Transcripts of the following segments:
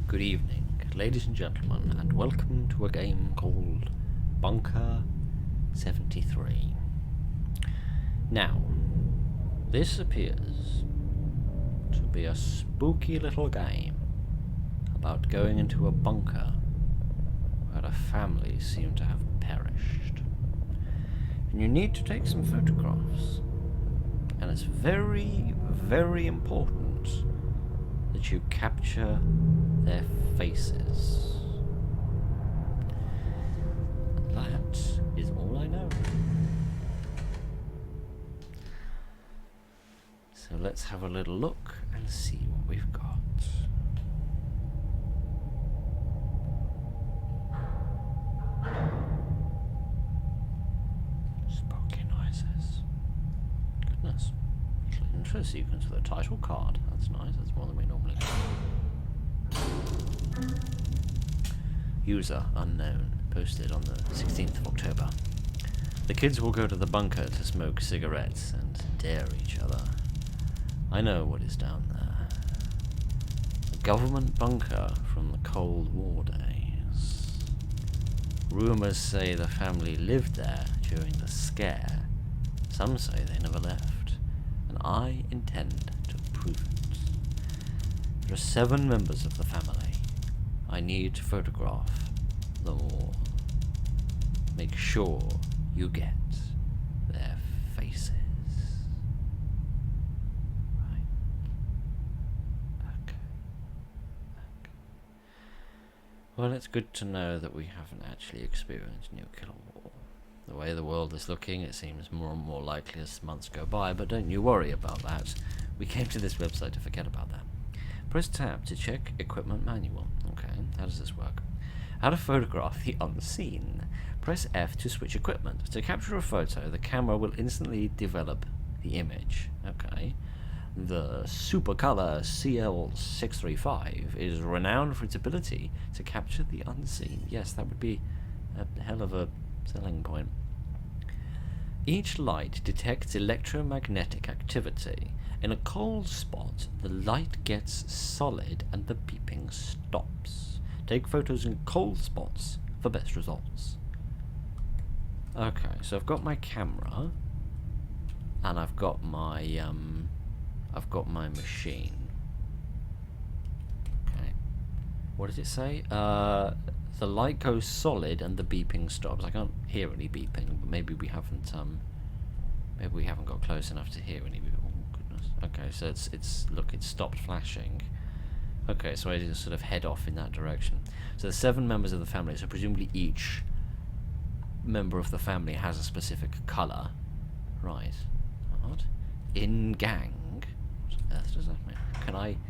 Good evening, ladies and gentlemen, and welcome to a game called Bunker 73. Now, this appears to be a spooky little game about going into a bunker where a family seem to have perished. And you need to take some photographs. And it's very, very important that you capture their faces. That is all I know. So let's have a little look and see what we've got. Spooky noises. Goodness. Intro sequence with a title card. That's nice. That's more than we normally get. User unknown. Posted on the 16th of October. The kids will go to the bunker to smoke cigarettes and dare each other. I know what is down there. A government bunker from the Cold War days. Rumors say the family lived there during the scare. Some say they never left. And I intend to prove it. There are 7 members of the family. I need to photograph them all. Make sure you get their faces. Right. Okay. Well, it's good to know that we haven't actually experienced nuclear war. The way the world is looking, it seems more and more likely as months go by, but don't you worry about that. We came to this website to forget about that. Press tab to check equipment manual. Okay, how does this work? How to photograph the unseen. Press F to switch equipment. To capture a photo, the camera will instantly develop the image. Okay. The Supercolor CL635 is renowned for its ability to capture the unseen. Yes, that would be a hell of a selling point. Each light detects electromagnetic activity. In a cold spot, the light gets solid and the beeping stops. Take photos in cold spots for best results. Okay, so I've got my camera and I've got my machine. Okay. What does it say? The light goes solid and the beeping stops. I can't hear any beeping, but maybe we haven't got close enough to hear any beeping. Oh goodness. Okay, so it's stopped flashing. Okay, so I just sort of head off in that direction. So the 7 members of the family, so presumably each member of the family has a specific colour. Right. What? In gang? What on earth does that mean?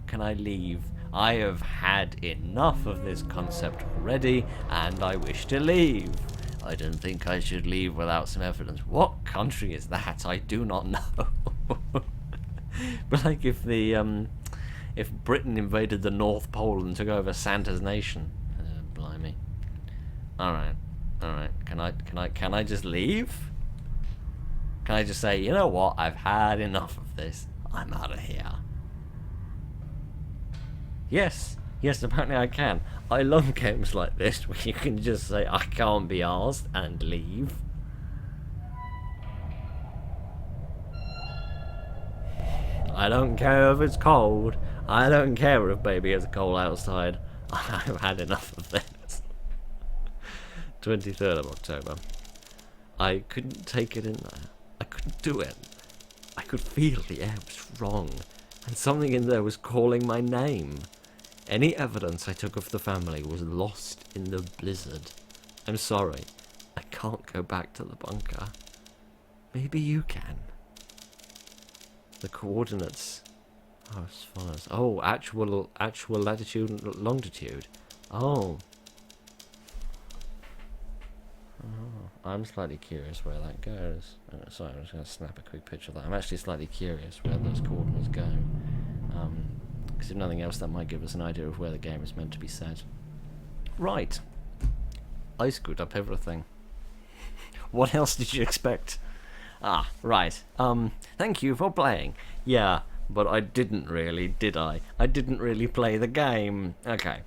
Can I leave? I have had enough of this concept already, and I wish to leave. I don't think I should leave without some evidence. What country is that? I do not know. But like if Britain invaded the North Pole and took over Santa's nation. Blimey. Alright. Can I just leave? Can I just say, you know what, I've had enough of this. I'm out of here. Yes, apparently I can. I love games like this where you can just say, I can't be arsed, and leave. I don't care if it's cold. I don't care if baby it's cold outside. I've had enough of this. 23rd of October. I couldn't take it in there. I couldn't do it. I could feel the air was wrong, and something in there was calling my name. Any evidence I took of the family was lost in the blizzard. I'm sorry. I can't go back to the bunker. Maybe you can. The coordinates are as follows. Oh, actual latitude and longitude. Oh, I'm slightly curious where that goes. Sorry, I'm just going to snap a quick picture of that. I'm actually slightly curious where those coordinates go. Because if nothing else, that might give us an idea of where the game is meant to be set. Right. I screwed up everything. What else did you expect? Ah, right. Thank you for playing. Yeah, But I didn't really, did I? I didn't really play the game. Okay.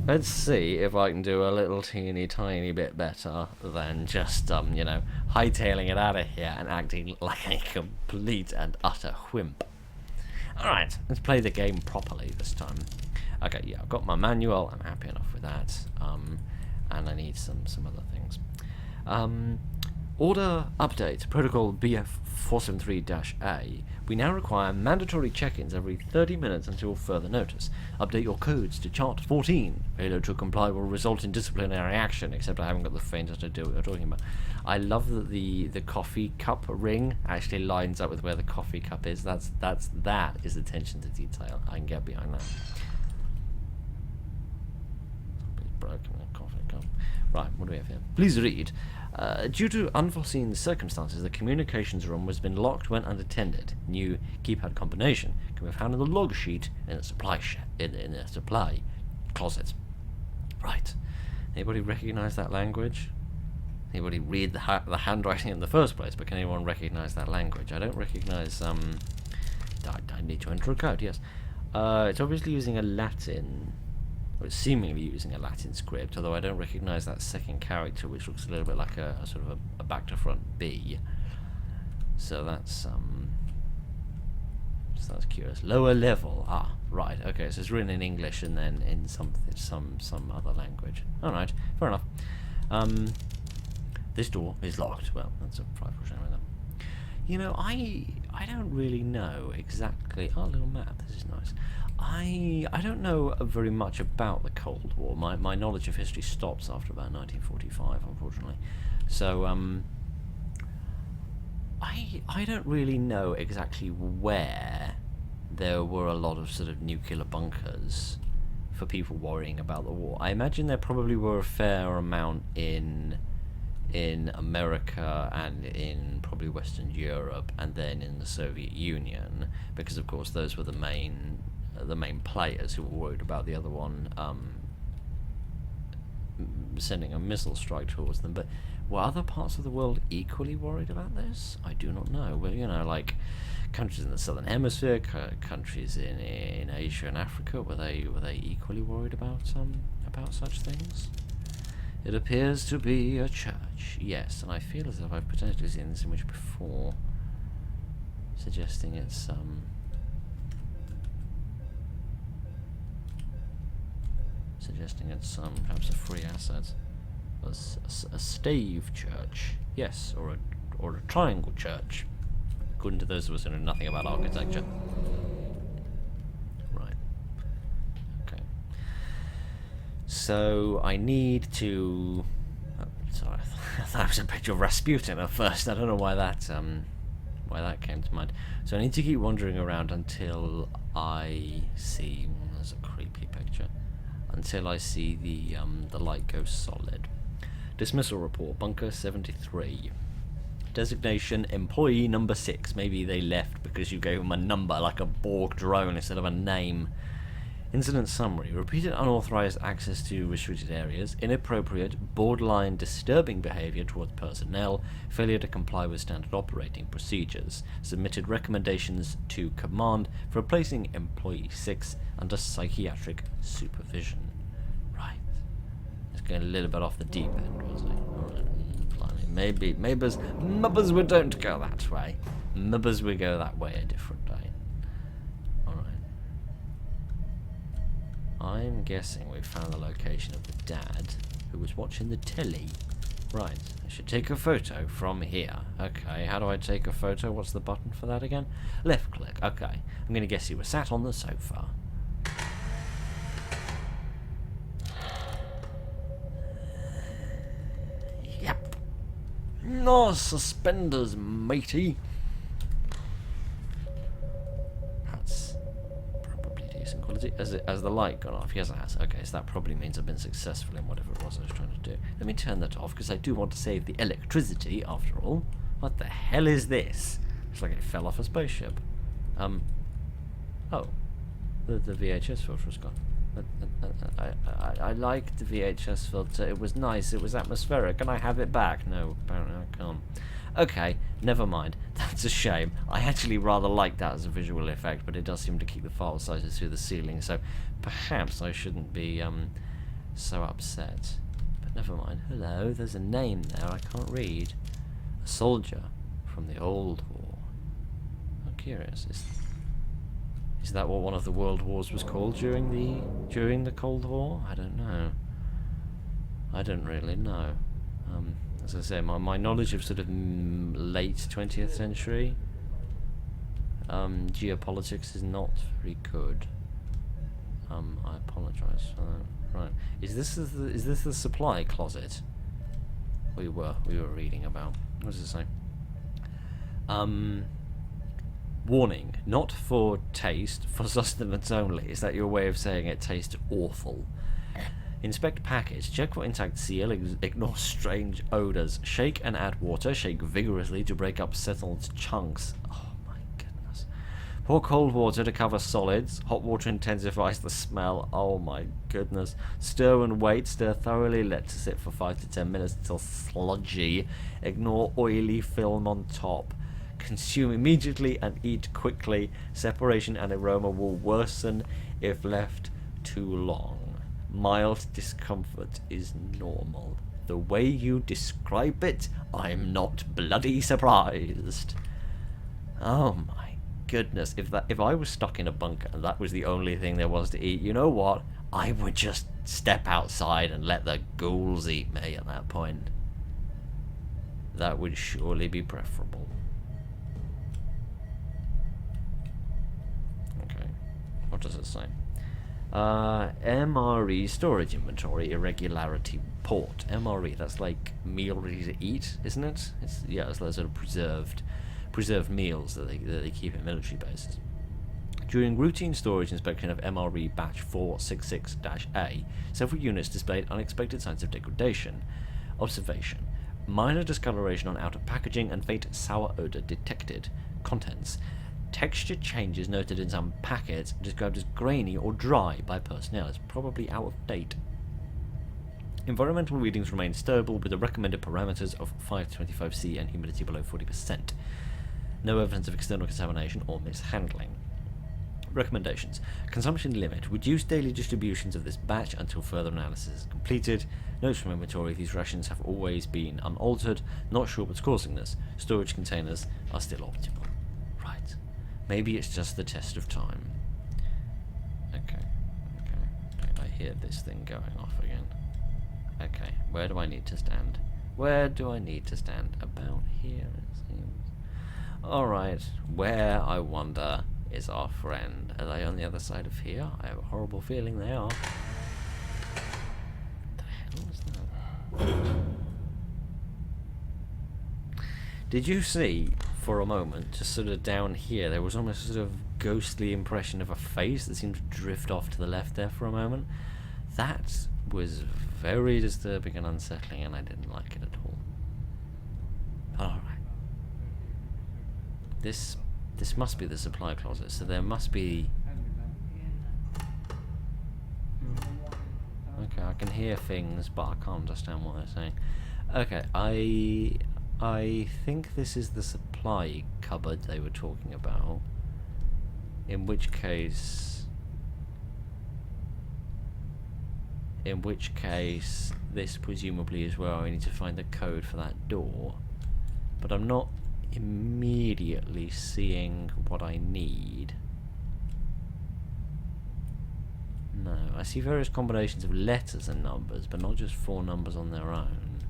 Let's see if I can do a little teeny tiny bit better than just, you know, hightailing it out of here and acting like a complete and utter wimp. Alright, let's play the game properly this time. Okay, yeah, I've got my manual. I'm happy enough with that. And I need some other things. Order update. Protocol BF473-A. We now require mandatory check-ins every 30 minutes until further notice. Update your codes to chart 14. Failure to comply will result in disciplinary action, except I haven't got the faintest idea what you're talking about. I love that the coffee cup ring actually lines up with where the coffee cup is. That is attention to detail. I can get behind that. Somebody's broken a coffee cup. Right, what do we have here? Please read. Due to unforeseen circumstances, the communications room has been locked when unattended. New keypad combination can be found in the log sheet in the supply closet. Right. Anybody recognise that language? Anybody read the handwriting in the first place? But can anyone recognise that language? I don't recognise. I need to enter a code. Yes. It's obviously using a Latin. Or it's seemingly using a Latin script, although I don't recognise that second character, which looks a little bit like a sort of a back to front B. So that's curious. Lower level. Ah, right. Okay, so it's written in English and then in some other language. All right, fair enough. This door is locked. Well, that's a frightful shame. You know, I don't really know exactly. Oh, a little map. This is nice. I don't know very much about the Cold War. My knowledge of history stops after about 1945, unfortunately. So I don't really know exactly where there were a lot of sort of nuclear bunkers for people worrying about the war. I imagine there probably were a fair amount in America and in probably Western Europe and then in the Soviet Union, because of course those were the main players who were worried about the other one sending a missile strike towards them. But were other parts of the world equally worried about this? I do not know. Well, you know, like countries in the southern hemisphere, countries in Asia and Africa, were they equally worried about such things? It appears to be a church, yes, and I feel as if I've potentially seen this image before, suggesting it's perhaps a free asset, a stave church, yes, or a triangle church, according to those of us who know nothing about architecture. Right. Okay. So I need to. Oh, sorry, I thought it was a picture of Rasputin at first. I don't know why that came to mind. So I need to keep wandering around until I see. There's a creepy picture. Until I see the light go solid. Dismissal report, Bunker 73. Designation, employee number 6. Maybe they left because you gave them a number, like a Borg drone instead of a name. Incident summary. Repeated unauthorized access to restricted areas, inappropriate, borderline disturbing behavior towards personnel, failure to comply with standard operating procedures. Submitted recommendations to command for placing employee 6 under psychiatric supervision. Right. It's going a little bit off the deep end, was it? Alright. Maybe Mubbers we don't go that way. Mubbers we go that way a different day. I'm guessing we've found the location of the dad who was watching the telly. Right, I should take a photo from here. Okay, how do I take a photo? What's the button for that again? Left click, okay. I'm going to guess he was sat on the sofa. Yep. No suspenders, matey. Quality. Has the light gone off? Yes, it has. Okay, so that probably means I've been successful in whatever it was I was trying to do. Let me turn that off, because I do want to save the electricity, after all. What the hell is this? It's like it fell off a spaceship. Oh. The VHS filter was gone. I liked the VHS filter. It was nice. It was atmospheric. Can I have it back? No, apparently I can't. Okay, never mind. That's a shame. I actually rather like that as a visual effect, but it does seem to keep the file sizes through the ceiling, so perhaps I shouldn't be so upset. But never mind. Hello, there's a name there I can't read. A soldier from the old war. I'm curious. Is that what one of the world wars was called during the Cold War? I don't know. I don't really know. As I say, my knowledge of sort of late 20th century geopolitics is not very good. I apologise for that. Right, is this the supply closet we were reading about? What does it say? Warning: not for taste, for sustenance only. Is that your way of saying it tastes awful? Inspect package, check for intact seal, ignore strange odours, shake and add water, shake vigorously to break up settled chunks. Oh my goodness. Pour cold water to cover solids, hot water intensifies the smell. Oh my goodness. Stir and wait, stir thoroughly, let to sit for 5 to 10 minutes until sludgy. Ignore oily film on top. Consume immediately and eat quickly. Separation and aroma will worsen if left too long. Mild discomfort is normal. The way you describe it, I'm not bloody surprised. Oh my goodness, if I was stuck in a bunker and that was the only thing there was to eat, you know what? I would just step outside and let the ghouls eat me at that point. That would surely be preferable. Okay, what does it say? MRE storage inventory irregularity report. MRE, that's like meal ready to eat, isn't it? It's those sort of preserved meals that they keep in military bases. During routine storage inspection of MRE batch 466-A, several units displayed unexpected signs of degradation. Observation: minor discoloration on outer packaging and faint sour odor detected. Contents: texture changes noted in some packets, described as grainy or dry by personnel. It's probably out of date. Environmental readings remain stable with the recommended parameters of 525 C and humidity below 40%. No evidence of external contamination or mishandling. Recommendations: consumption limit. Reduce daily distributions of this batch until further analysis is completed. Notes from inventory: these rations have always been unaltered. Not sure what's causing this. Storage containers are still optimal. Right. Maybe it's just the test of time. Okay. I hear this thing going off again. Okay, where do I need to stand? Where do I need to stand? About here, it seems. Alright, where, I wonder, is our friend? Are they on the other side of here? I have a horrible feeling they are. What the hell is that? Did you see, for a moment, just sort of down here, there was almost a sort of ghostly impression of a face that seemed to drift off to the left there for a moment? That was very disturbing and unsettling, and I didn't like it at all. Alright. This must be the supply closet, so there must be... Okay, I can hear things, but I can't understand what they're saying. Okay, I think this is the supply cupboard they were talking about. In which case, this presumably is where I need to find the code for that door. But I'm not immediately seeing what I need. No, I see various combinations of letters and numbers, but not just 4 numbers on their own.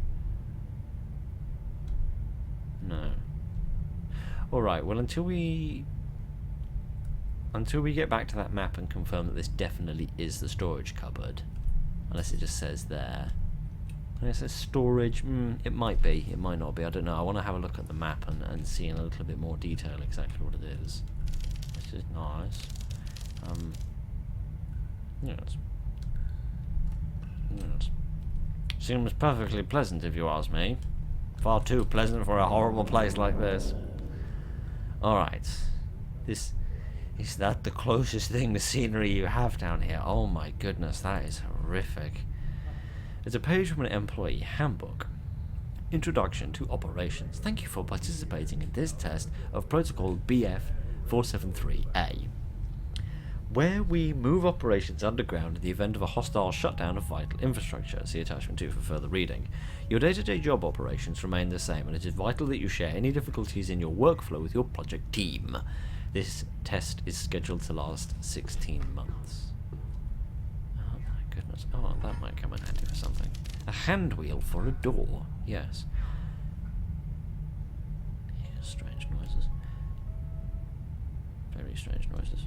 No. Alright, well, until we get back to that map and confirm that this definitely is the storage cupboard, unless it just says there. And it says storage, it might be, it might not be, I don't know. I want to have a look at the map and see in a little bit more detail exactly what it is. This is nice. Yes. Seems perfectly pleasant if you ask me. Far too pleasant for a horrible place like this. Alright. Is that the closest thing to scenery you have down here? Oh my goodness, that is horrific. It's a page from an employee handbook. Introduction to Operations. Thank you for participating in this test of Protocol BF-473A, where we move operations underground in the event of a hostile shutdown of vital infrastructure. See attachment 2 for further reading. Your day-to-day job operations remain the same, and it is vital that you share any difficulties in your workflow with your project team. This test is scheduled to last 16 months. Oh my goodness. Oh, that might come in handy for something. A hand wheel for a door. Yes. Yeah, strange noises. Very strange noises.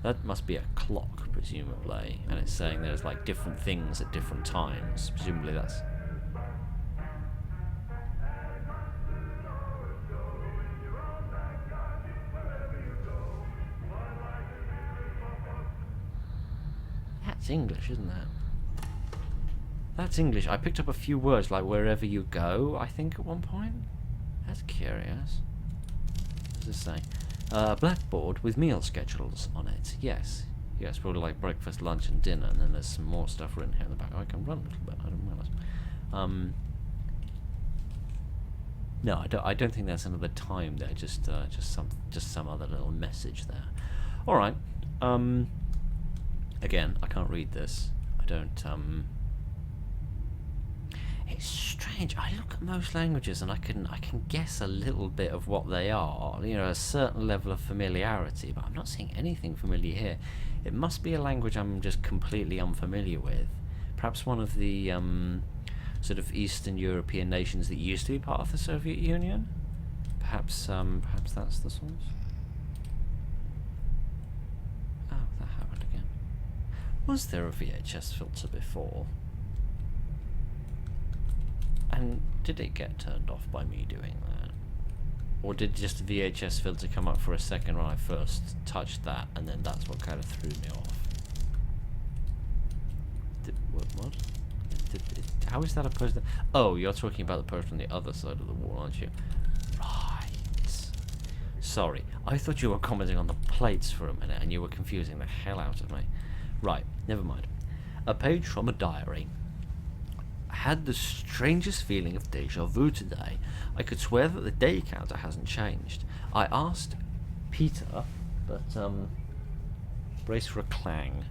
That must be a clock, presumably, and it's saying there's like different things at different times. Presumably that's... That's English, isn't that? That's English. I picked up a few words like wherever you go, I think, at one point. That's curious. What does this say? Blackboard with meal schedules on it. Yes. Yes, probably like breakfast, lunch, and dinner, and then there's some more stuff written here in the back. Oh, I can run a little bit, I didn't realise. No, I don't think that's another time there, just some other little message there. Alright. Again, I can't read this. I don't, It's strange. I look at most languages and I can guess a little bit of what they are. You know, a certain level of familiarity, but I'm not seeing anything familiar here. It must be a language I'm just completely unfamiliar with. Perhaps one of the sort of Eastern European nations that used to be part of the Soviet Union. Perhaps that's the source. Oh, that happened again. Was there a VHS filter before? And did it get turned off by me doing that? Or did just the VHS filter come up for a second when I first touched that, and then that's what kind of threw me off? What? How is that a person? Oh, you're talking about the person on the other side of the wall, aren't you? Right. Sorry, I thought you were commenting on the plates for a minute, and you were confusing the hell out of me. Right, never mind. A page from a diary. Had the strangest feeling of deja vu today. I could swear that the day counter hasn't changed. I asked Peter, but brace for a clang.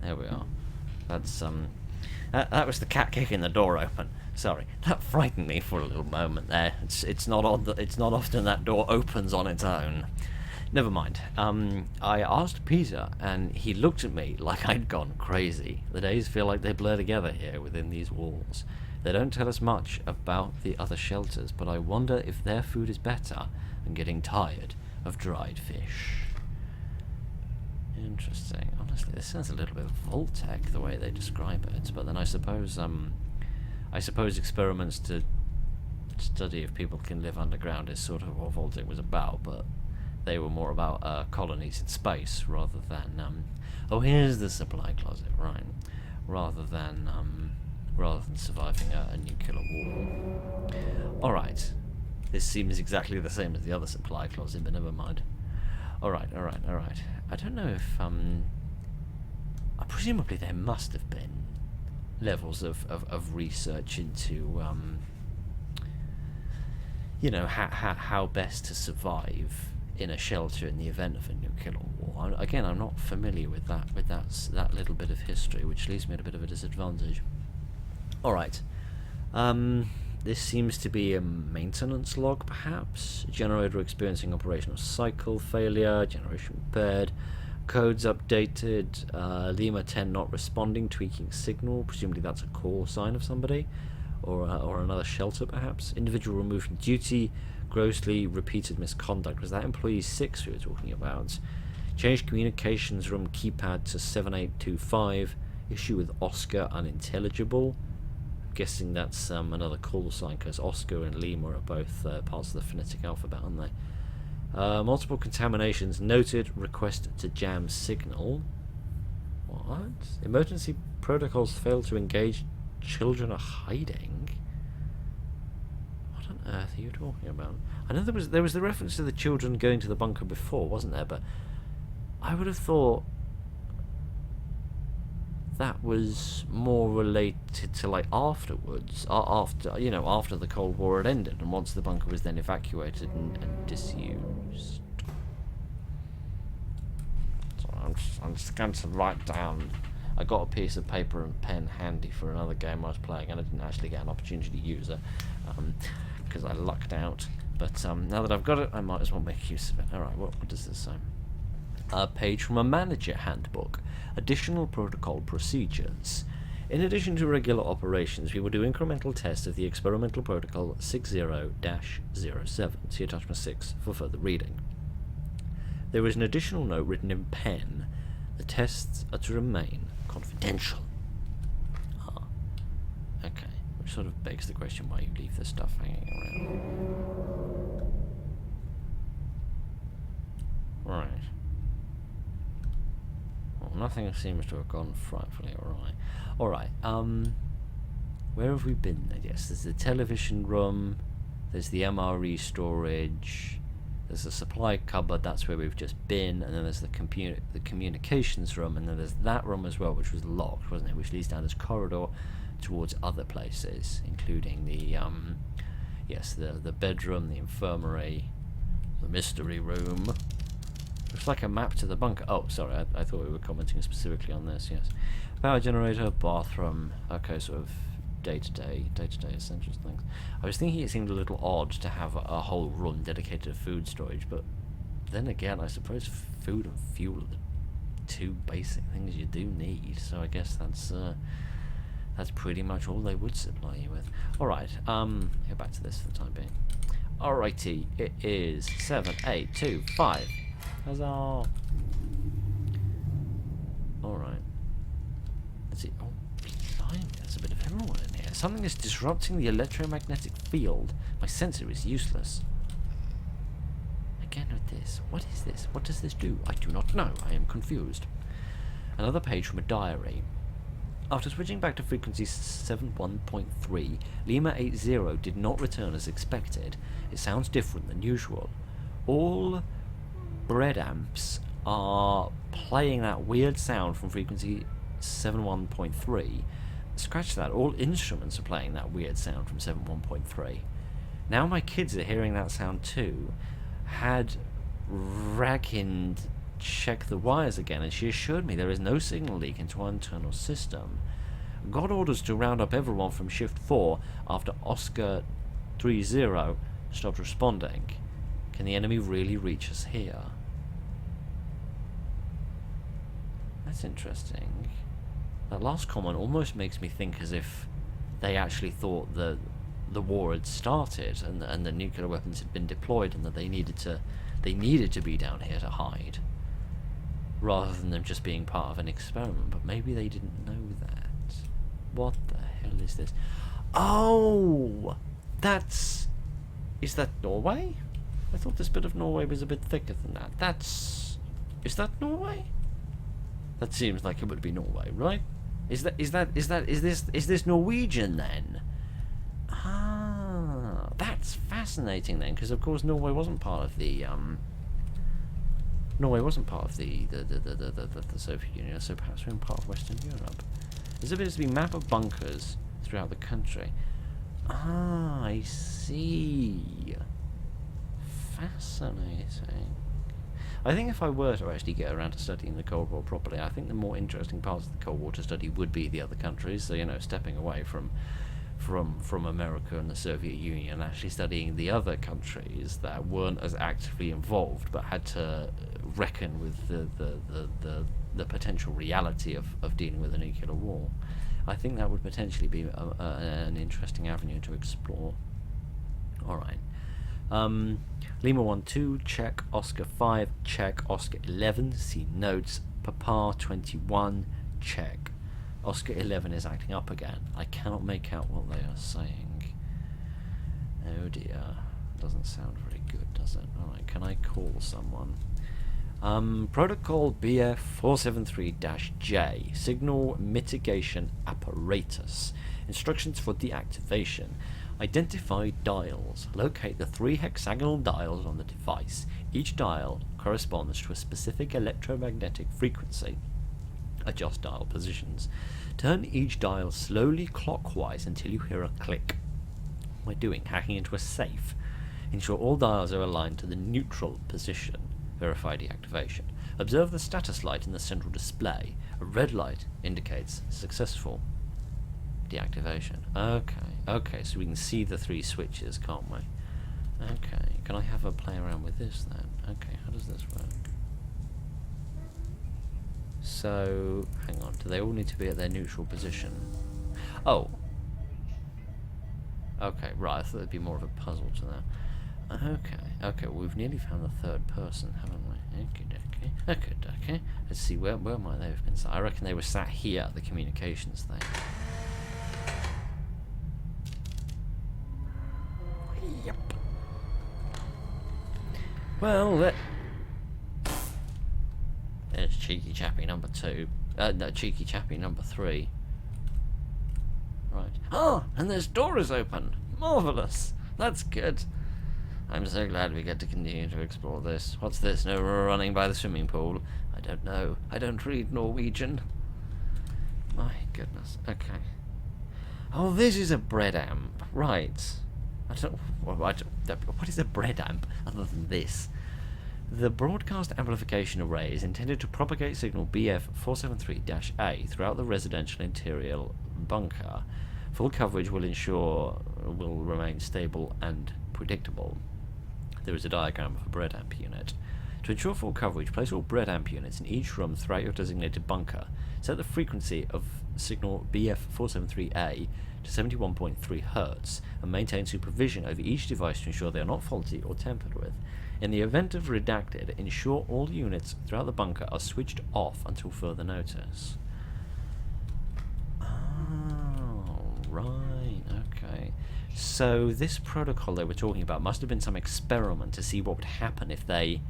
There we are. That's that was the cat kicking the door open. Sorry, that frightened me for a little moment there. It's not often that door opens on its own. Never mind. I asked Peter, and he looked at me like I'd gone crazy. The days feel like they blur together here within these walls. They don't tell us much about the other shelters, but I wonder if their food is better than getting tired of dried fish. Interesting. Honestly, this sounds a little bit Voltec the way they describe it, but then I suppose experiments to study if people can live underground is sort of what Voltec was about, but they were more about colonies in space rather than oh, here's the supply closet, right? Rather than surviving a nuclear war. All right, this seems exactly the same as the other supply closet, but never mind. All right. I don't know if presumably there must have been levels of research into you know, how best to survive in a shelter in the event of a nuclear war. Again, I'm not familiar with that little bit of history, which leaves me at a bit of a disadvantage. Alright, this seems to be a maintenance log, perhaps. Generator experiencing operational cycle failure, generation repaired, codes updated, Lima 10 not responding, tweaking signal, presumably that's a call sign of somebody, or another shelter perhaps. Individual removed from duty, grossly repeated misconduct. Was that employee 6 we were talking about? Changed communications room keypad to 7825. Issue with Oscar unintelligible. I'm guessing that's another call sign, because Oscar and Lima are both parts of the phonetic alphabet, aren't they? Multiple contaminations noted. Request to jam signal. What? Emergency protocols fail to engage. Children are hiding. What on earth are you talking about? I know there was the reference to the children going to the bunker before, wasn't there? But I would have thought that was more related to like afterwards, after the Cold War had ended, and once the bunker was then evacuated and disused. So I'm just going to write down. I got a piece of paper and pen handy for another game I was playing, and I didn't actually get an opportunity to use it because I lucked out. But now that I've got it, I might as well make use of it. All right, what does this say? A page from a manager handbook. Additional protocol procedures. In addition to regular operations, we will do incremental tests of the experimental protocol 60-07. See attachment 6 for further reading. There is an additional note written in pen. The tests are to remain confidential. Ah, okay. Which sort of begs the question why you leave this stuff hanging around. Right. Well, nothing seems to have gone frightfully awry. Alright, where have we been? Yes, there's the television room, there's the MRE storage, there's the supply cupboard, that's where we've just been, and then there's the communications room, and then there's that room as well, which was locked, wasn't it? Which leads down this corridor towards other places, including the, the bedroom, the infirmary, the mystery room. Looks like a map to the bunker. Oh, sorry, I thought we were commenting specifically on this, yes. Power generator, bathroom, okay, sort of day-to-day essentials things. I was thinking it seemed a little odd to have a whole room dedicated to food storage, but then again, I suppose food and fuel are the two basic things you do need, so I guess that's pretty much all they would supply you with. Alright, go back to this for the time being. Alrighty, it is 7, 8, 2, 5. Huzzah! Alright. Let's see. Oh, blimey, there's a bit of everyone in here. Something is disrupting the electromagnetic field. My sensor is useless. Again with this. What is this? What does this do? I do not know. I am confused. Another page from a diary. After switching back to frequency 71.3, Lima 80 did not return as expected. It sounds different than usual. All bread amps are playing that weird sound from frequency 71.3. Scratch that, all instruments are playing that weird sound from 71.3. Now my kids are hearing that sound too. Had Rakind check the wires again, and she assured me there is no signal leak into our internal system. Got orders to round up everyone from shift 4 after Oscar 30 stopped responding. Can the enemy really reach us here? That's interesting. That last comment almost makes me think as if they actually thought the war had started and the nuclear weapons had been deployed, and that they needed to be down here to hide, rather than them just being part of an experiment. But maybe they didn't know that. What the hell is this? Oh, is that Norway? I thought this bit of Norway was a bit thicker than that. Is that Norway? That seems like it would be Norway, right? Is this Norwegian then? Ah, that's fascinating then, because of course Norway wasn't part of the Soviet Union, so perhaps we're in part of Western Europe. There's appears to be map of bunkers throughout the country. Ah, I see. Fascinating. I think if I were to actually get around to studying the Cold War properly, I think the more interesting parts of the Cold War to study would be the other countries. So, stepping away from America and the Soviet Union, actually studying the other countries that weren't as actively involved, but had to reckon with the potential reality of dealing with a nuclear war. I think that would potentially be an interesting avenue to explore. Alright. Lima 1-2, check. Oscar 5, check. Oscar 11, see notes. Papa 21, check. Oscar 11 is acting up again. I cannot make out what they are saying. Oh dear. Doesn't sound very good, does it? Alright, can I call someone? Protocol BF 473-J, signal mitigation apparatus. Instructions for deactivation. Identify dials. Locate the 3 hexagonal dials on the device. Each dial corresponds to a specific electromagnetic frequency. Adjust dial positions. Turn each dial slowly clockwise until you hear a click. We're doing hacking into a safe. Ensure all dials are aligned to the neutral position. Verify deactivation. Observe the status light in the central display. A red light indicates successful deactivation. Okay, so we can see the 3 switches, can't we? Okay, can I have a play around with this then? Okay, how does this work? So, hang on, do they all need to be at their neutral position? Oh. Okay, right, I thought there'd be more of a puzzle to that. Okay, well, we've nearly found the 3rd person, haven't we? Okay. Let's see, where might they have been sat? I reckon they were sat here at the communications thing. Yep. Well, there's cheeky chappy number 2. No, cheeky chappy number 3. Right. Oh, and this door is open. Marvellous. That's good. I'm so glad we get to continue to explore this. What's this? No running by the swimming pool? I don't know. I don't read Norwegian. My goodness. Okay. Oh, this is a bread amp. Right. What is a bread amp other than this? The broadcast amplification array is intended to propagate signal BF473-A throughout the residential interior bunker. Full coverage will remain stable and predictable. There is a diagram of a bread amp unit. To ensure full coverage, place all bread amp units in each room throughout your designated bunker. Set the frequency of signal BF473-A to 71.3 Hz and maintain supervision over each device to ensure they are not faulty or tampered with. In the event of redacted, ensure all units throughout the bunker are switched off until further notice. Oh, right, okay. So this protocol they were talking about must have been some experiment to see what would happen if they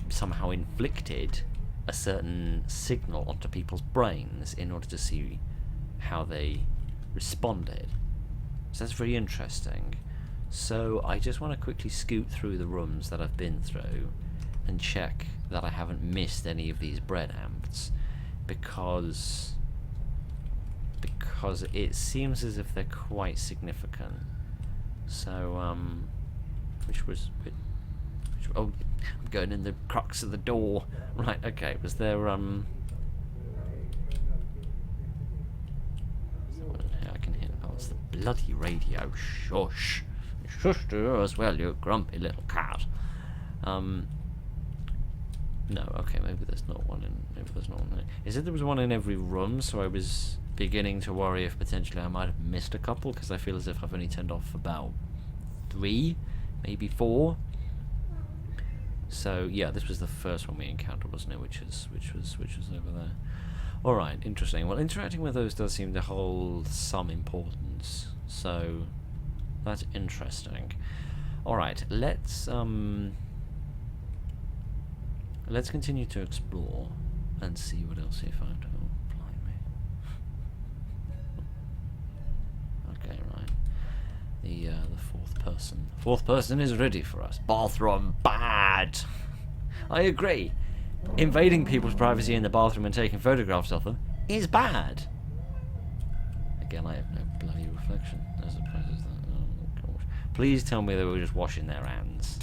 somehow inflicted a certain signal onto people's brains in order to see how they responded. So that's very interesting. So I just want to quickly scoot through the rooms that I've been through and check that I haven't missed any of these bread amps, because it seems as if they're quite significant. So oh, I'm going in the crux of the door. Right, okay, was there I can hear, oh, it's the bloody radio. Shush. Shush to her as well, you grumpy little cat. No, okay, maybe there's not one in. Is it there was one in every room? So I was beginning to worry if potentially I might have missed a couple, because I feel as if I've only turned off about 3, maybe 4. So yeah, this was the first one we encountered, wasn't it? Which was over there. All right, interesting. Well, interacting with those does seem to hold some importance. So that's interesting. All right, let's continue to explore and see what else we find. Oh, blimey. Okay, right. The fourth person is ready for us. Bathroom bad. I agree. Invading people's privacy in the bathroom and taking photographs of them is bad. Again, I have no bloody reflection. As surprised as that. Oh gosh. Please tell me they were just washing their hands.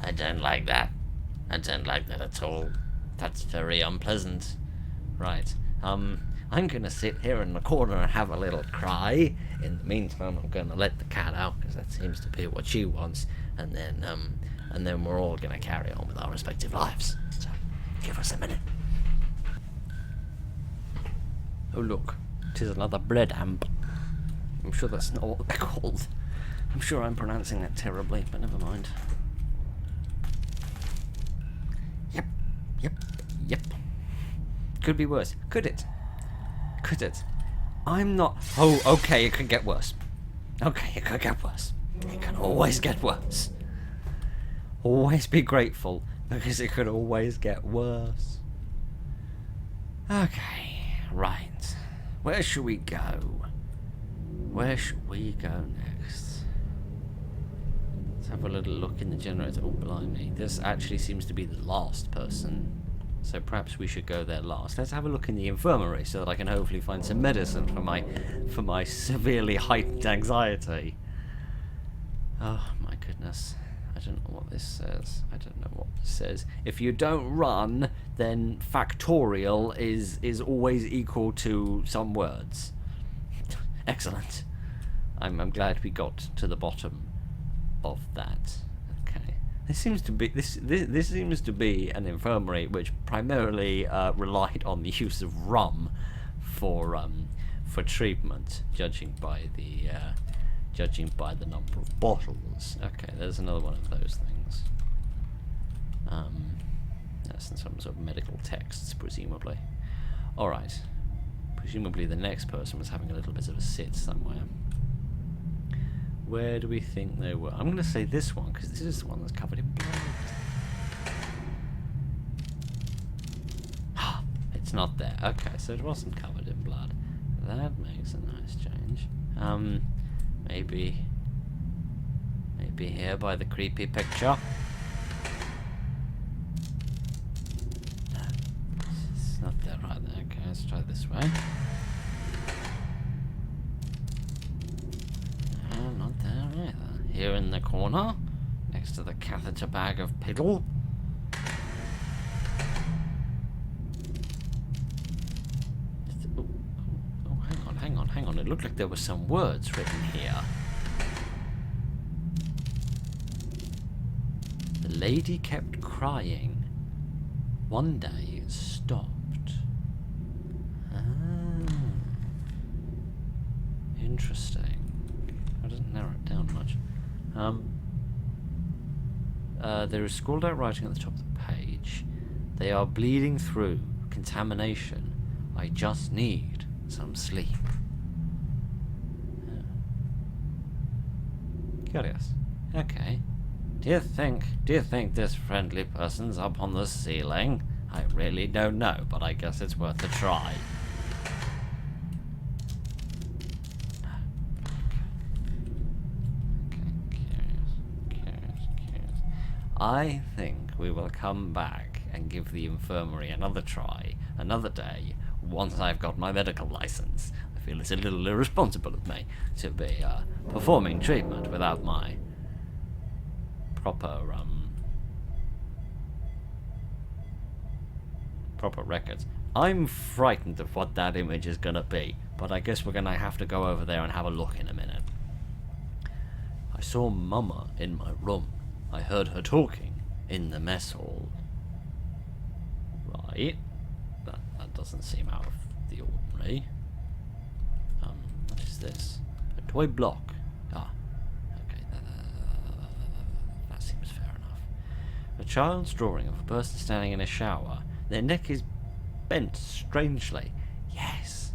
I don't like that. I don't like that at all. That's very unpleasant. Right. I'm gonna sit here in the corner and have a little cry. In the meantime, I'm gonna let the cat out because that seems to be what she wants, and then we're all gonna carry on with our respective lives. So, give us a minute. Oh look, 'tis another bread amp. I'm sure that's not what they're called. I'm sure I'm pronouncing that terribly, but never mind. Yep. Could be worse. Could it? I'm not... Oh, okay, it could get worse. Okay, it could get worse. It can always get worse. Always be grateful, because it could always get worse. Okay, right. Where should we go? Where should we go next? Let's have a little look in the generator. Oh, blimey. This actually seems to be the last person. So perhaps we should go there last. Let's have a look in the infirmary so that I can hopefully find some medicine for my severely heightened anxiety. Oh my goodness. I don't know what this says. I don't know what this says. If you don't run, then factorial is always equal to some words. Excellent. I'm glad we got to the bottom of that. Okay. This seems to be an infirmary which primarily relied on the use of rum for treatment, judging by the number of bottles. Okay, there's another one of those things. That's in some sort of medical texts, presumably. All right. Presumably the next person was having a little bit of a sit somewhere. Where do we think they were? I'm going to say this one, because this is the one that's covered in blood. It's not there. Okay, so it wasn't covered in blood. That makes a nice change. Maybe here by the creepy picture. No, it's not there right there. Okay, let's try this way. No, not there either. Here in the corner, next to the catheter bag of piddle. Oh, hang on. It looked like there were some words written here. The lady kept crying. One day it stopped. Ah. Interesting. That doesn't narrow it down much. There is scrawled out writing at the top of the page. They are bleeding through. Contamination. I just need some sleep. Curious. Okay. Do you think this friendly person's up on the ceiling? I really don't know, but I guess it's worth a try. Curious. I think we will come back and give the infirmary another try, another day, once I've got my medical license. I feel it's a little irresponsible of me to be performing treatment without my proper records. I'm frightened of what that image is gonna be, but I guess we're gonna have to go over there and have a look in a minute. I saw Mama in my room. I heard her talking in the mess hall. Right. That doesn't seem out of the ordinary. What is this? A toy block. Ah. Okay. That seems fair enough. A child's drawing of a person standing in a shower. Their neck is bent strangely. Yes.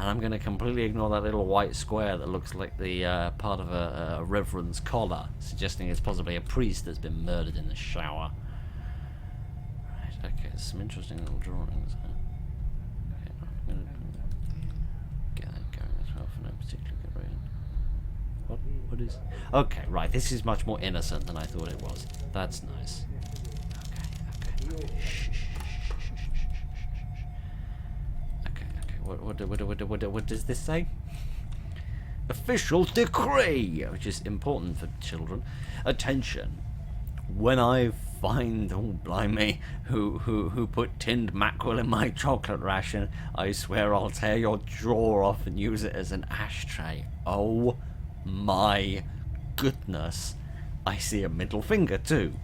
And I'm going to completely ignore that little white square that looks like the part of a reverend's collar, suggesting it's possibly a priest that's been murdered in the shower. Right, okay, there's some interesting little drawings. Huh? Okay, I'm going to get that going as well for no particular good reason. What is... Okay, right, this is much more innocent than I thought it was. That's nice. Okay. Shh. What does this say? Official decree, which is important for children. Attention! When I find, oh blimey, who put tinned mackerel in my chocolate ration, I swear I'll tear your jaw off and use it as an ashtray. Oh my goodness! I see a middle finger too.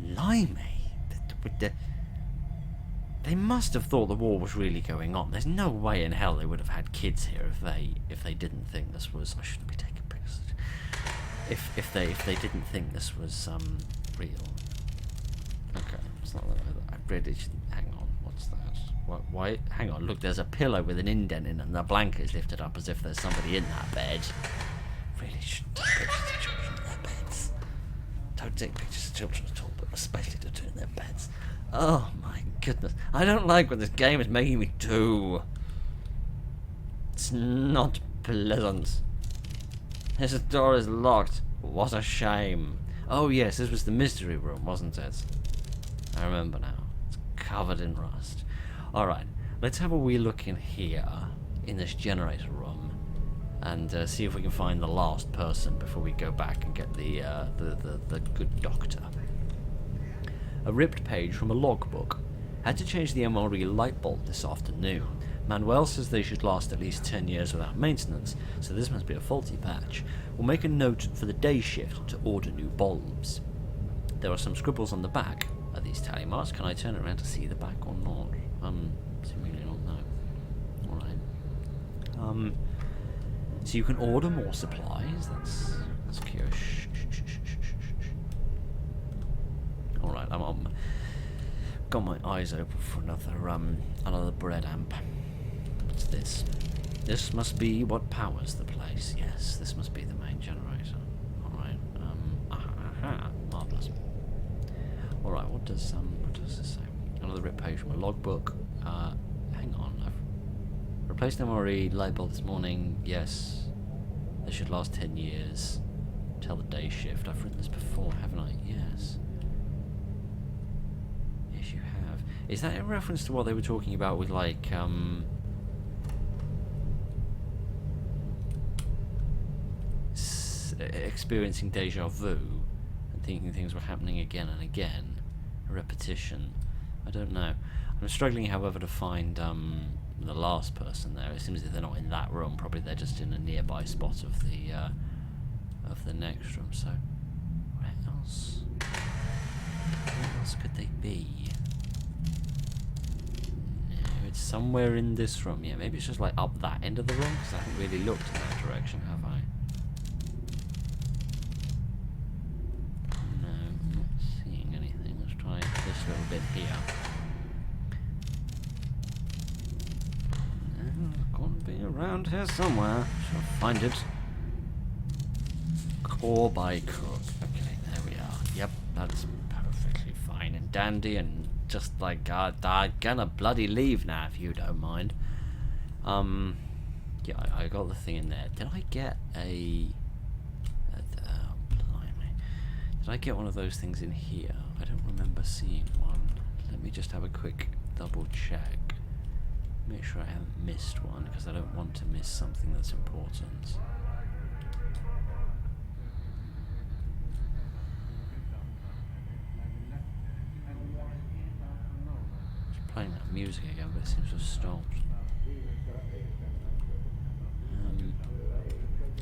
Blimey! They must have thought the war was really going on. There's no way in hell they would have had kids here if they didn't think this was... I shouldn't be taking pictures. If they didn't think this was real. Okay, it's not that I really shouldn't. Hang on, what's that? Why? Hang on, look, there's a pillow with an indent in it, and the blanket's lifted up as if there's somebody in that bed. Really shouldn't take pictures of children in their beds. Don't take pictures of children at all, but especially to do in their beds. Oh my goodness. I don't like what this game is making me do. It's not pleasant. This door is locked. What a shame. Oh yes, this was the mystery room, wasn't it? I remember now. It's covered in rust. Alright, let's have a wee look in here, in this generator room, and see if we can find the last person before we go back and get the good doctor. A ripped page from a logbook. Had to change the MRE light bulb this afternoon. Manuel says they should last at least 10 years without maintenance, so this must be a faulty patch. We'll make a note for the day shift to order new bulbs. There are some scribbles on the back. Are these tally marks? Can I turn around to see the back or not? Seemingly not, no. Alright. So you can order more supplies. That's curious. Alright, I'm got my eyes open for another bread amp. What's this? This must be what powers the place. Yes, this must be the main generator. Alright, marvellous. Alright, what does this say? Another rip page from a logbook. Hang on, I've replaced MRE light bulb this morning. Yes, they should last 10 years. Tell the day shift. I've written this before, haven't I? Yes. Yes, you have. Is that in reference to what they were talking about with, like, experiencing deja vu and thinking things were happening again and again? A repetition. I don't know. I'm struggling, however, to find the last person there. It seems that they're not in that room. Probably they're just in a nearby spot of the next room. So, where else? Where else could they be? No, it's somewhere in this room. Yeah, maybe it's just like up that end of the room, because I haven't really looked in that direction, have I? No, I'm not seeing anything. Let's try this little bit here. Gonna be around here somewhere. Shall find it. Core by Cook. Okay, there we are. Yep, that's perfectly fine and dandy, and just like I'm gonna bloody leave now if you don't mind. Yeah, I got the thing in there. Did I get a? Blimey. Did I get one of those things in here? I don't remember seeing one. Let me just have a quick double check. Make sure I haven't missed one, because I don't want to miss something that's important. Just playing that music again, but it seems to have stopped.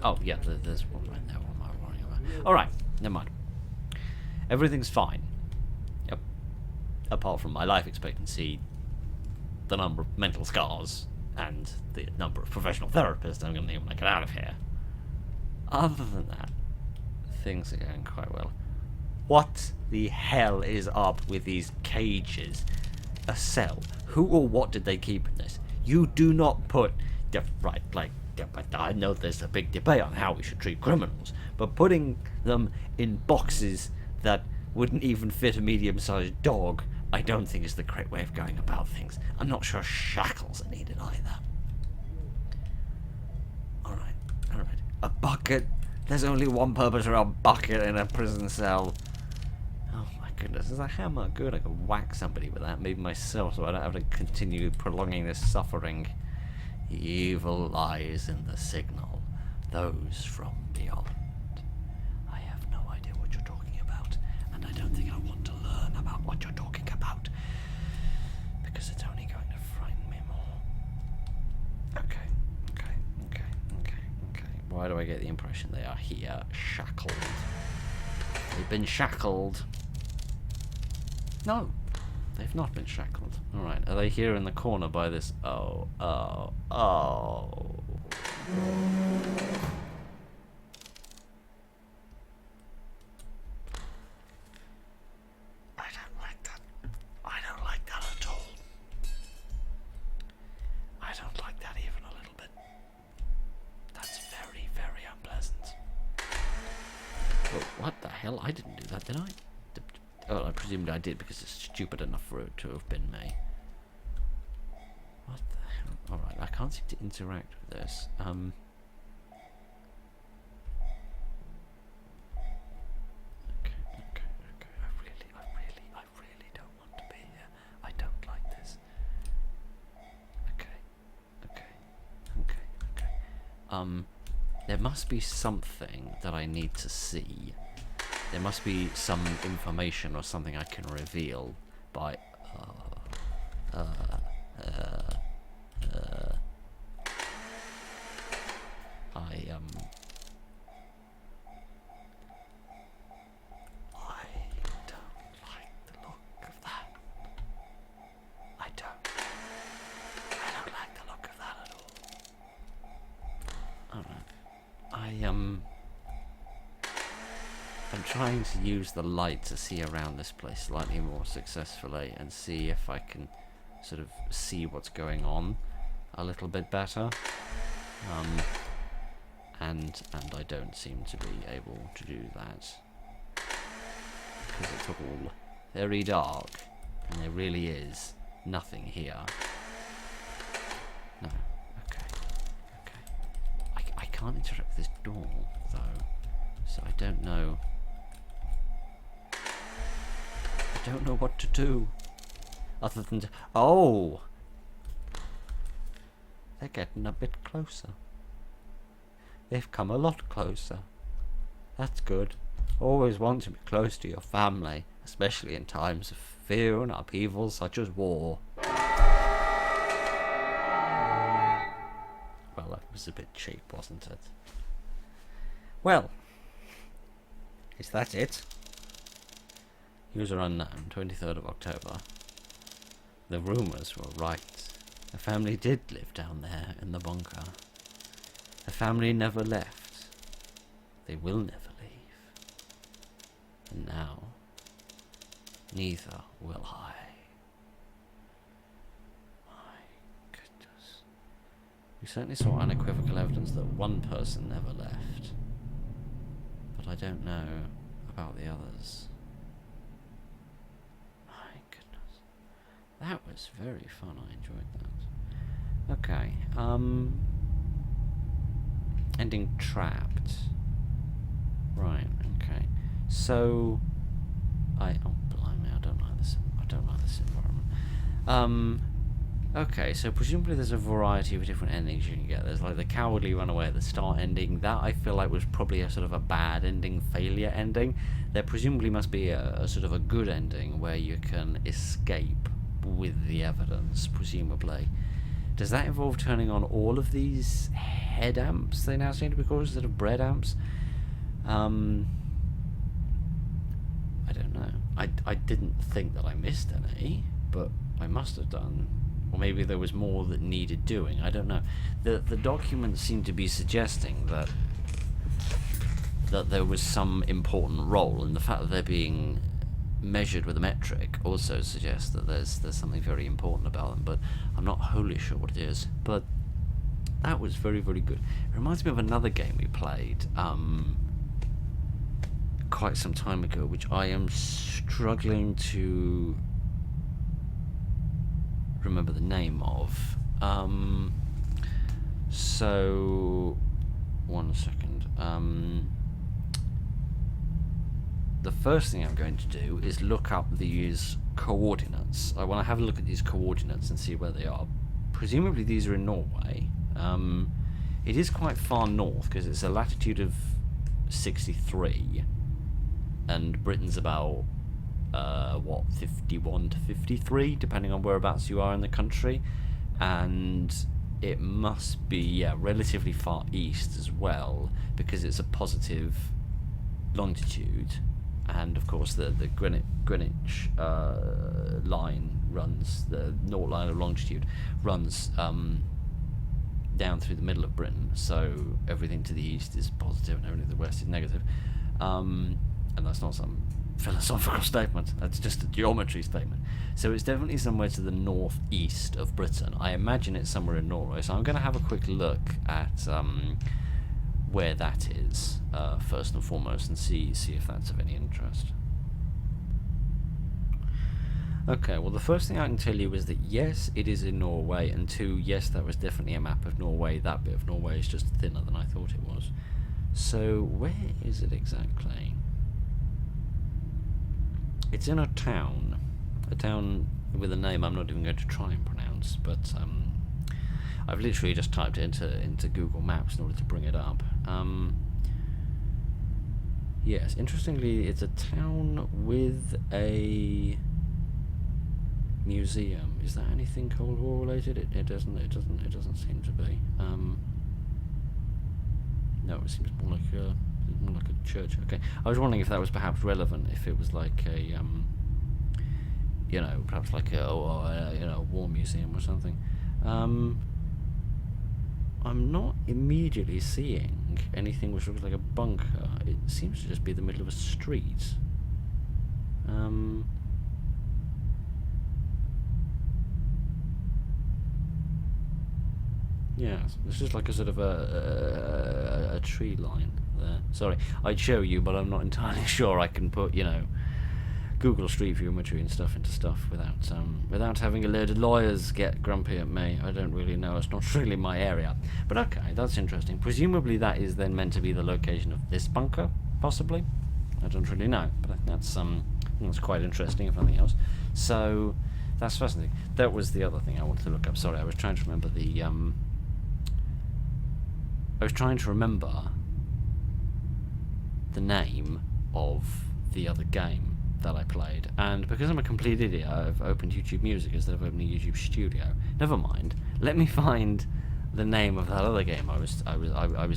Oh, yeah, there's one right there. What am I worrying about? Alright, never mind. Everything's fine. Yep. Apart from my life expectancy, the number of mental scars, and the number of professional therapists I'm going to need when I get out of here. Other than that, things are going quite well. What the hell is up with these cages? A cell. Who or what did they keep in this? You do not put... Right, like... But I know there's a big debate on how we should treat criminals, but putting them in boxes that wouldn't even fit a medium-sized dog, I don't think is the correct way of going about things. I'm not sure shackles are needed either. Alright. A bucket? There's only one purpose for a bucket in a prison cell. Oh my goodness, is a hammer good? I could whack somebody with that, maybe myself, so I don't have to continue prolonging this suffering. Evil lies in the signal, those from beyond. I have no idea what you're talking about, and I don't think I want to learn about what you're talking about, because it's only going to frighten me more. Okay. Why do I get the impression they are here, shackled? They've been shackled. No. They've not been shackled. Alright, are they here in the corner by this? Oh. I don't like that. I don't like that at all. I don't like that even a little bit. That's very, very unpleasant. But what the hell? I didn't do that, did I? Oh, I presumed I did because it's stupid enough for it to have been me. What the hell? Alright, I can't seem to interact with this. there must be something that I need to see. There must be some information or something I can reveal by... I'm trying to use the light to see around this place slightly more successfully and see if I can sort of see what's going on a little bit better. And I don't seem to be able to do that because it's all very dark and there really is nothing here. No. Okay. I can't interact with this door though, so I don't know. I don't know what to do other than to... Oh! They're getting a bit closer. They've come a lot closer. That's good. Always want to be close to your family, especially in times of fear and upheaval such as war. Well, that was a bit cheap, wasn't it? Well, is that it? User unknown, 23rd of October. The rumours were right. The family did live down there in the bunker. The family never left. They will never leave. And now, neither will I. My goodness. We certainly saw unequivocal evidence that one person never left. But I don't know about the others. My goodness. That was very fun. I enjoyed that. Okay. Ending trapped. Right, okay. So oh blimey, I don't like this environment. Okay, so presumably there's a variety of different endings you can get. There's like the cowardly runaway at the start ending. That I feel like was probably a sort of a bad ending, failure ending. There presumably must be a sort of a good ending where you can escape with the evidence, presumably. Does that involve turning on all of these head amps they now seem to be called instead of bread amps? I don't know. I didn't think that I missed any, but I must have done. Or maybe there was more that needed doing. I don't know. The documents seem to be suggesting that there was some important role, and the fact that they're being measured with a metric also suggests that there's something very important about them, but I'm not wholly sure what it is. But that was very, very good. It reminds me of another game we played quite some time ago, which I am struggling to remember the name of. So one second. The first thing I'm going to do is look up these coordinates. I want to have a look at these coordinates and see where they are. Presumably these are in Norway. It is quite far north because it's a latitude of 63, and Britain's about 51 to 53, depending on whereabouts you are in the country, and it must be relatively far east as well because it's a positive longitude. And of course the Greenwich line runs, the North line of longitude runs down through the middle of Britain, so everything to the east is positive and everything to the west is negative. And that's not some philosophical statement, that's just a geometry statement. So it's definitely somewhere to the northeast of Britain. I imagine it's somewhere in Norway, so I'm going to have a quick look at where that is first and foremost, and see if that's of any interest. Okay, well the first thing I can tell you is that yes, it is in Norway, and two, yes, that was definitely a map of Norway. That bit of Norway is just thinner than I thought it was. So where is it exactly? It's in a town with a name I'm not even going to try and pronounce, but I've literally just typed it into Google Maps in order to bring it up. Yes, interestingly, it's a town with a museum. Is that anything Cold War related? It doesn't seem to be. No, it seems more like a church. Okay, I was wondering if that was perhaps relevant. If it was like a perhaps like a war museum or something. I'm not immediately seeing anything which looks like a bunker. It seems to just be the middle of a street. Yeah, it's just like a sort of a tree line there. Sorry, I'd show you, but I'm not entirely sure I can put, Google Street View imagery and stuff into stuff without having a load of lawyers get grumpy at me. I don't really know. It's not really my area. But okay, that's interesting. Presumably that is then meant to be the location of this bunker, possibly. I don't really know, but I think that's quite interesting, if nothing else. So that's fascinating. That was the other thing I wanted to look up. Sorry, I was trying to remember the name of the other game that I played, and because I'm a complete idiot, I've opened YouTube Music instead of opening YouTube Studio. Never mind. Let me find the name of that other game I was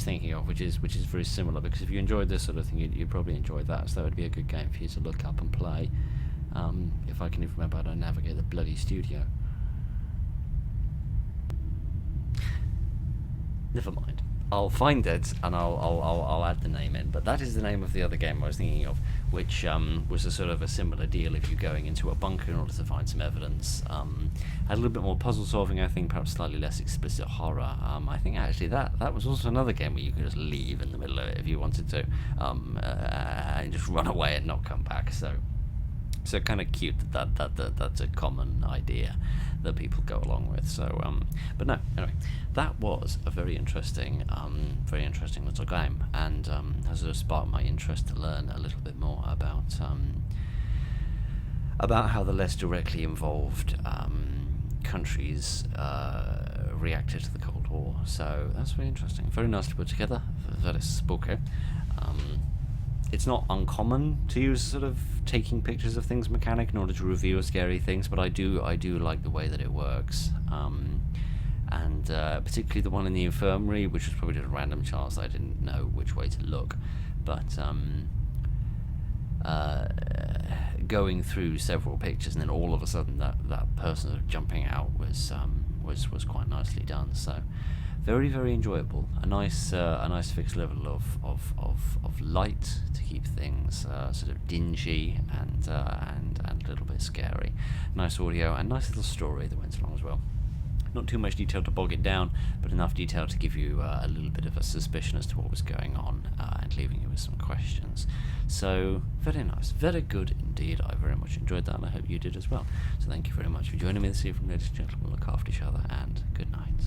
thinking of, which is very similar. Because if you enjoyed this sort of thing, you'd probably enjoy that. So that would be a good game for you to look up and play. If I can even remember how to navigate the bloody studio. Never mind. I'll find it and I'll add the name in. But that is the name of the other game I was thinking of, which was a sort of a similar deal of you going into a bunker in order to find some evidence. Had a little bit more puzzle solving, I think, perhaps slightly less explicit horror. I think actually that was also another game where you could just leave in the middle of it if you wanted to, and just run away and not come back. So kind of cute that's a common idea that people go along with. So, but no, anyway, that was a very interesting little game, and has sort of sparked my interest to learn a little bit more about how the less directly involved countries reacted to the Cold War. So that's very interesting, very nicely put together, very spooky. It's not uncommon to use sort of taking pictures of things mechanic in order to reveal scary things, but I do like the way that it works, and particularly the one in the infirmary, which was probably just a random chance. I didn't know which way to look, but going through several pictures and then all of a sudden that person sort of jumping out was quite nicely done. So very, very enjoyable. A nice fixed level of light to keep things sort of dingy and a little bit scary. Nice audio and nice little story that went along as well. Not too much detail to bog it down, but enough detail to give you a little bit of a suspicion as to what was going on, and leaving you with some questions. So very nice, very good indeed. I very much enjoyed that, and I hope you did as well. So thank you very much for joining me this evening, ladies and gentlemen. Look after each other, and good night.